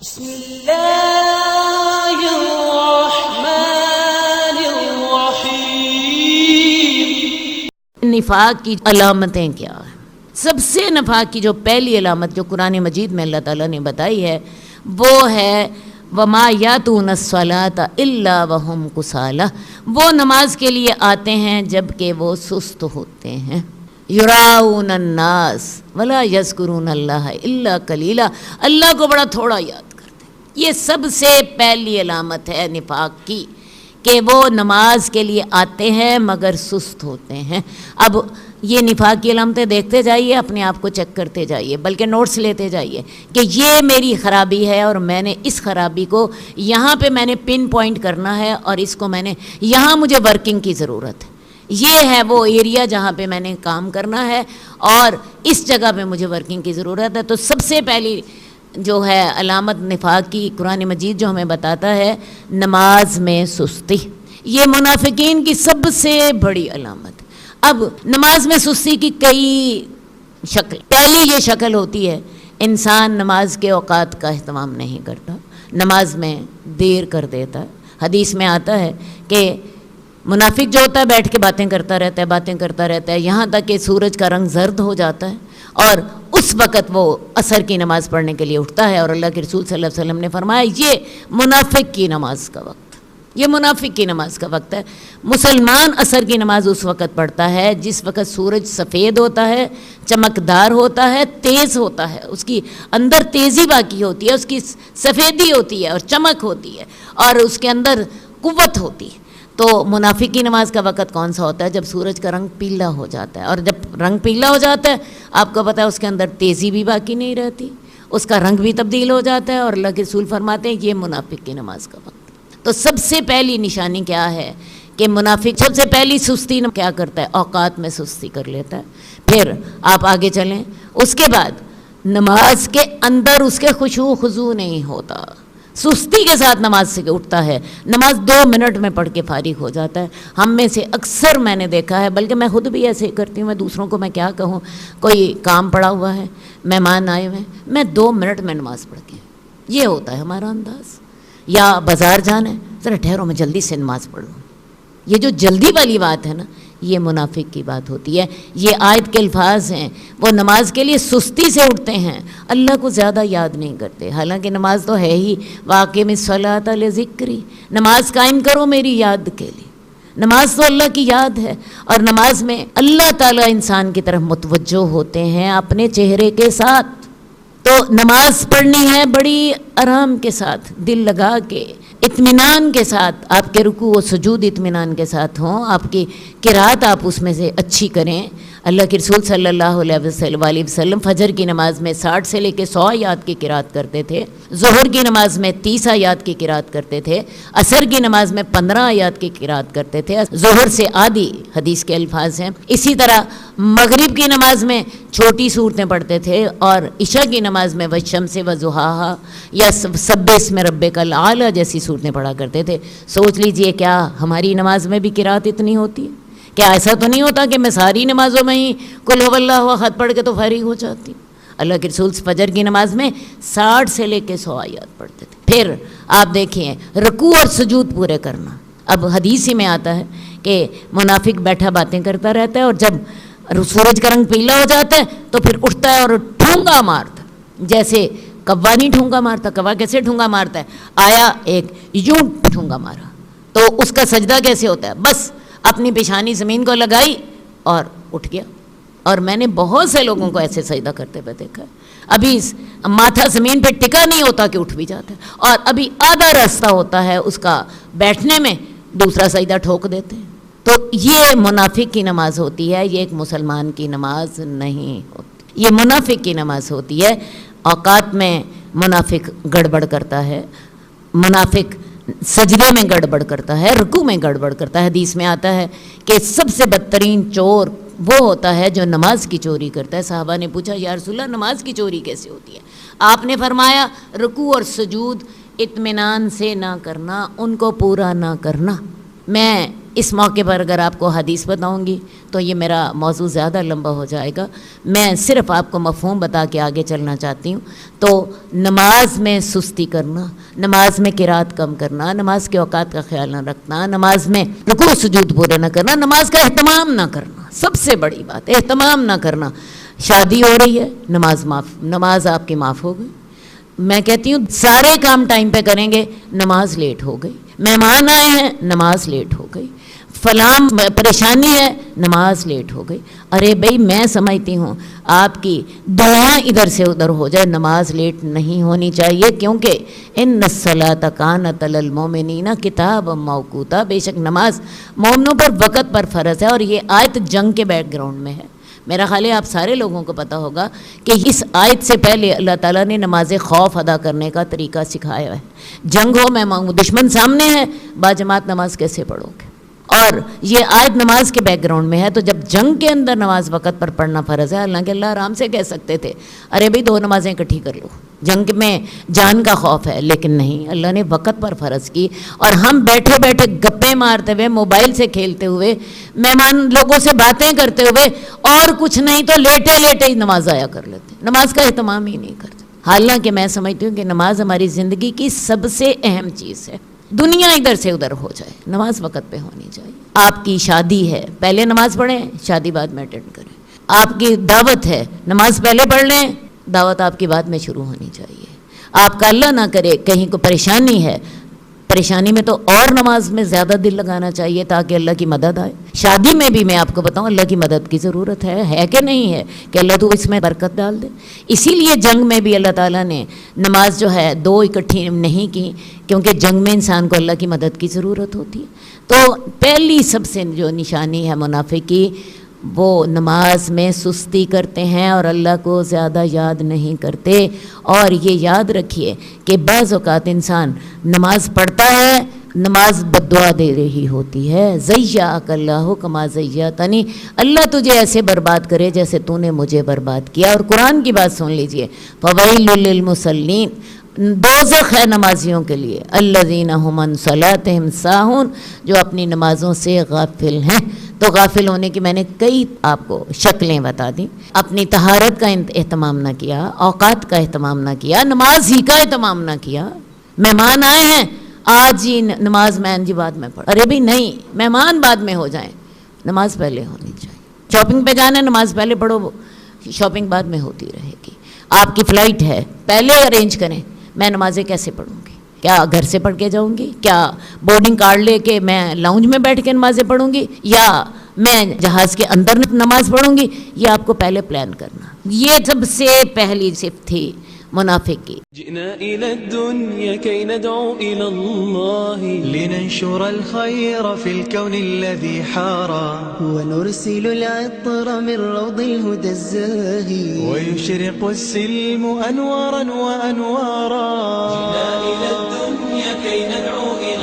بسم اللہ الرحمن الرحیم۔ نفاق کی علامتیں کیا ہیں؟ سب سے نفاق کی جو پہلی علامت جو قرآن مجید میں اللہ تعالیٰ نے بتائی ہے وہ ہے وَمَا يَأْتُونَ الصَّلَاةَ إِلَّا وَهُمْ كُسَالَىٰ، وہ نماز کے لیے آتے ہیں جب کہ وہ سست ہوتے ہیں۔ یراؤن الناس ولا یذکرون اللہ الا قلیلا، اللہ کو بڑا تھوڑا یاد کرتے ہیں۔ یہ سب سے پہلی علامت ہے نفاق کی کہ وہ نماز کے لیے آتے ہیں مگر سست ہوتے ہیں۔ اب یہ نفاق کی علامتیں دیکھتے جائیے، اپنے آپ کو چیک کرتے جائیے، بلکہ نوٹس لیتے جائیے کہ یہ میری خرابی ہے اور میں نے اس خرابی کو یہاں پہ میں نے پن پوائنٹ کرنا ہے اور اس کو میں نے یہاں مجھے ورکنگ کی ضرورت ہے۔ یہ ہے وہ ایریا جہاں پہ میں نے کام کرنا ہے اور اس جگہ پہ مجھے ورکنگ کی ضرورت ہے۔ تو سب سے پہلی جو ہے علامت نفاق کی قرآن مجید جو ہمیں بتاتا ہے نماز میں سستی، یہ منافقین کی سب سے بڑی علامت۔ اب نماز میں سستی کی کئی شکل، پہلی یہ شکل ہوتی ہے انسان نماز کے اوقات کا اہتمام نہیں کرتا، نماز میں دیر کر دیتا ہے۔ حدیث میں آتا ہے کہ منافق جو ہوتا ہے بیٹھ کے باتیں کرتا رہتا ہے یہاں تک کہ سورج کا رنگ زرد ہو جاتا ہے اور اس وقت وہ عصر کی نماز پڑھنے کے لیے اٹھتا ہے، اور اللہ کے رسول صلی اللہ علیہ وسلم نے فرمایا یہ منافق کی نماز کا وقت، یہ منافق کی نماز کا وقت ہے۔ مسلمان عصر کی نماز اس وقت پڑھتا ہے جس وقت سورج سفید ہوتا ہے، چمکدار ہوتا ہے، تیز ہوتا ہے، اس کی اندر تیزی باقی ہوتی ہے، اس کی سفیدی ہوتی ہے اور چمک ہوتی ہے اور اس کے اندر قوت ہوتی ہے۔ تو منافق کی نماز کا وقت کون سا ہوتا ہے؟ جب سورج کا رنگ پیلا ہو جاتا ہے، اور جب رنگ پیلا ہو جاتا ہے آپ کو پتہ ہے اس کے اندر تیزی بھی باقی نہیں رہتی، اس کا رنگ بھی تبدیل ہو جاتا ہے، اور اللہ کے رسول فرماتے ہیں یہ منافق کی نماز کا وقت۔ تو سب سے پہلی نشانی کیا ہے کہ منافق سب سے پہلی سستی کیا کرتا ہے؟ اوقات میں سستی کر لیتا ہے۔ پھر آپ آگے چلیں، اس کے بعد نماز کے اندر اس کے خشوع و خضوع نہیں ہوتا، سستی کے ساتھ نماز سے اٹھتا ہے، نماز 2 منٹ میں پڑھ کے فارغ ہو جاتا ہے۔ ہم میں سے اکثر میں نے دیکھا ہے، بلکہ میں خود بھی ایسے کرتی ہوں، میں دوسروں کو میں کیا کہوں، کوئی کام پڑا ہوا ہے، مہمان آئے ہوئے ہیں، میں 2 منٹ میں نماز پڑھ کے، یہ ہوتا ہے ہمارا انداز۔ یا بازار جانا ہے، ذرا ٹھہرو میں جلدی سے نماز پڑھ لوں، یہ جو جلدی والی بات ہے نا یہ منافق کی بات ہوتی ہے۔ یہ آیت کے الفاظ ہیں، وہ نماز کے لیے سستی سے اٹھتے ہیں، اللہ کو زیادہ یاد نہیں کرتے، حالانکہ نماز تو ہے ہی وَأَقِمِ الصَّلَاةَ لِذِكْرِي، نماز قائم کرو میری یاد کے لیے۔ نماز تو اللہ کی یاد ہے، اور نماز میں اللہ تعالیٰ انسان کی طرف متوجہ ہوتے ہیں اپنے چہرے کے ساتھ۔ تو نماز پڑھنی ہے بڑی آرام کے ساتھ، دل لگا کے، اطمینان کے ساتھ، آپ کے رکوع و سجود اطمینان کے ساتھ ہوں، آپ کی قرات آپ اس میں سے اچھی کریں۔ اللہ کے رسول صلی اللہ علیہ وسلم فجر کی نماز میں 60 سے لے کے 100 آیات کی قرات کرتے تھے، ظہر کی نماز میں 30 آیات کی قرات کرتے تھے، عصر کی نماز میں 15 آیات کی قرات کرتے تھے، ظہر سے آدھی حدیث کے الفاظ ہیں۔ اسی طرح مغرب کی نماز میں چھوٹی صورتیں پڑھتے تھے، اور عشاء کی نماز میں والشمس وضحاہا یا سبح اسم ربک الاعلی جیسی صورتیں پڑھا کرتے تھے۔ سوچ لیجئے کیا ہماری نماز میں بھی قرات اتنی ہوتی ہے؟ کیا ایسا تو نہیں ہوتا کہ میں ساری نمازوں میں ہی قل هو اللہ احد پڑھ کے تو فارغ ہو جاتی ہوں؟ اللہ کے رسول فجر کی نماز میں 60 سے لے کے 100 آیات پڑھتے تھے۔ پھر آپ دیکھیں رکوع اور سجود پورے کرنا، اب حدیث ہی میں آتا ہے کہ منافق بیٹھا باتیں کرتا رہتا ہے، اور جب سورج کا رنگ پیلا ہو جاتا ہے تو پھر اٹھتا ہے اور ٹھونگا مارتا، جیسے کوا نہیں ٹھونگا مارتا، کوا کیسے ٹھونگا مارتا ہے؟ آیا ایک یوں ٹھونگا مارا، تو اس کا سجدہ کیسے ہوتا ہے؟ بس اپنی پیشانی زمین کو لگائی اور اٹھ گیا، اور میں نے بہت سے لوگوں کو ایسے سجدہ کرتے ہوئے دیکھا ہے۔ ابھی ماتھا زمین پہ ٹکا نہیں ہوتا کہ اٹھ بھی جاتا ہے، اور ابھی آدھا راستہ ہوتا ہے اس کا بیٹھنے میں، دوسرا سجدہ ٹھوک دیتے ہیں۔ تو یہ منافق کی نماز ہوتی ہے، یہ ایک مسلمان کی نماز نہیں ہوتی، یہ منافق کی نماز ہوتی ہے۔ اوقات میں منافق گڑبڑ کرتا ہے، منافق سجدے میں گڑبڑ کرتا ہے، رکوع میں گڑبڑ کرتا ہے۔ حدیث میں آتا ہے کہ سب سے بدترین چور وہ ہوتا ہے جو نماز کی چوری کرتا ہے۔ صحابہ نے پوچھا یا رسول اللہ نماز کی چوری کیسے ہوتی ہے؟ آپ نے فرمایا رکوع اور سجود اطمینان سے نہ کرنا، ان کو پورا نہ کرنا۔ میں اس موقع پر اگر آپ کو حدیث بتاؤں گی تو یہ میرا موضوع زیادہ لمبا ہو جائے گا، میں صرف آپ کو مفہوم بتا کے آگے چلنا چاہتی ہوں۔ تو نماز میں سستی کرنا، نماز میں قرات کم کرنا، نماز کے اوقات کا خیال نہ رکھنا، نماز میں رکوع سجود پورے نہ کرنا، نماز کا اہتمام نہ کرنا، سب سے بڑی بات اہتمام نہ کرنا۔ شادی ہو رہی ہے، نماز آپ کی معاف ہو گئی۔ میں کہتی ہوں سارے کام ٹائم پہ کریں گے، نماز لیٹ ہو گئی۔ مہمان آئے ہیں، نماز لیٹ ہو گئی۔ فلاں پریشانی ہے، نماز لیٹ ہو گئی۔ ارے بھائی میں سمجھتی ہوں آپ کی دعائیں ادھر سے ادھر ہو جائے، نماز لیٹ نہیں ہونی چاہیے، کیونکہ ان الصلاۃ کانت علی المؤمنین کتابا موقوتا، بے شک نماز مومنوں پر وقت پر فرض ہے۔ اور یہ آیت جنگ کے بیک گراؤنڈ میں ہے۔ میرا خیال ہے آپ سارے لوگوں کو پتہ ہوگا کہ اس آیت سے پہلے اللہ تعالیٰ نے نماز خوف ادا کرنے کا طریقہ سکھایا ہے۔ جنگ ہو، میں مانگوں، دشمن سامنے ہے، باجماعت نماز کیسے پڑھو گے؟ اور یہ آیت نماز کے بیک گراؤنڈ میں ہے، تو جب جنگ کے اندر نماز وقت پر پڑھنا فرض ہے، حالانکہ اللہ آرام سے کہہ سکتے تھے ارے بھائی 2 نمازیں اکٹھی کر لو، جنگ میں جان کا خوف ہے، لیکن نہیں، اللہ نے وقت پر فرض کی۔ اور ہم بیٹھے بیٹھے گپیں مارتے ہوئے، موبائل سے کھیلتے ہوئے، مہمان لوگوں سے باتیں کرتے ہوئے، اور کچھ نہیں تو لیٹے لیٹے ہی نماز آیا کر لیتے، نماز کا اہتمام ہی نہیں کرتے۔ حالانکہ میں سمجھتی ہوں کہ نماز ہماری زندگی کی سب سے اہم چیز ہے۔ دنیا ادھر سے ادھر ہو جائے، نماز وقت پہ ہونی چاہیے۔ آپ کی شادی ہے، پہلے نماز پڑھیں، شادی بعد میں اٹینڈ کریں۔ آپ کی دعوت ہے، نماز پہلے پڑھ لیں، دعوت آپ کی بعد میں شروع ہونی چاہیے۔ آپ کا اللہ نہ کرے کہیں کو پریشانی ہے، پریشانی میں تو اور نماز میں زیادہ دل لگانا چاہیے تاکہ اللہ کی مدد آئے۔ شادی میں بھی میں آپ کو بتاؤں اللہ کی مدد کی ضرورت ہے کہ نہیں ہے، کہ اللہ تو اس میں برکت ڈال دے۔ اسی لیے جنگ میں بھی اللہ تعالیٰ نے نماز جو ہے 2 اکٹھی نہیں کی، کیونکہ جنگ میں انسان کو اللہ کی مدد کی ضرورت ہوتی ہے۔ تو پہلی سب سے جو نشانی ہے منافق کی، وہ نماز میں سستی کرتے ہیں اور اللہ کو زیادہ یاد نہیں کرتے۔ اور یہ یاد رکھیے کہ بعض اوقات انسان نماز پڑھتا ہے، نماز بددعا دے رہی ہوتی ہے۔ زیّاک اللہ کما زیّتنی، اللہ تجھے ایسے برباد کرے جیسے تو نے مجھے برباد کیا۔ اور قرآن کی بات سن لیجئے، فویل للمصلین، دوزخ ہے نمازیوں کے لیے، الذین هم عن صلاتهم ساہون، جو اپنی نمازوں سے غافل ہیں۔ تو غافل ہونے کی میں نے کئی آپ کو شکلیں بتا دیں۔ اپنی طہارت کا اہتمام نہ کیا، اوقات کا اہتمام نہ کیا، نماز ہی کا اہتمام نہ کیا۔ مہمان آئے ہیں، آج ہی نماز میں جی بعد میں پڑھ، ارے بھی نہیں، مہمان بعد میں ہو جائیں، نماز پہلے ہونی چاہیے۔ شاپنگ پہ جانا ہے، نماز پہلے پڑھو، شاپنگ بعد میں ہوتی رہے گی۔ آپ کی فلائٹ ہے، پہلے ارینج کریں۔ میں نمازیں کیسے پڑھوں گی؟ کیا گھر سے پڑھ کے جاؤں گی؟ کیا بورڈنگ کارڈ لے کے میں لاؤنج میں بیٹھ کے نمازیں پڑھوں گی؟ یا میں جہاز کے اندر نماز پڑھوں گی؟ یہ آپ کو پہلے پلان کرنا۔ یہ سب سے پہلی صفت تھی منافق کی۔ جئنا إلى الدنيا كي ندعو إلى الله لننشر الخير في الكون الذي حارى ونرسل العطر من روض الهدى الزاهي ويشرق السلم أنوارا وأنوارا جئنا إلى الدنيا كي ندعو إلى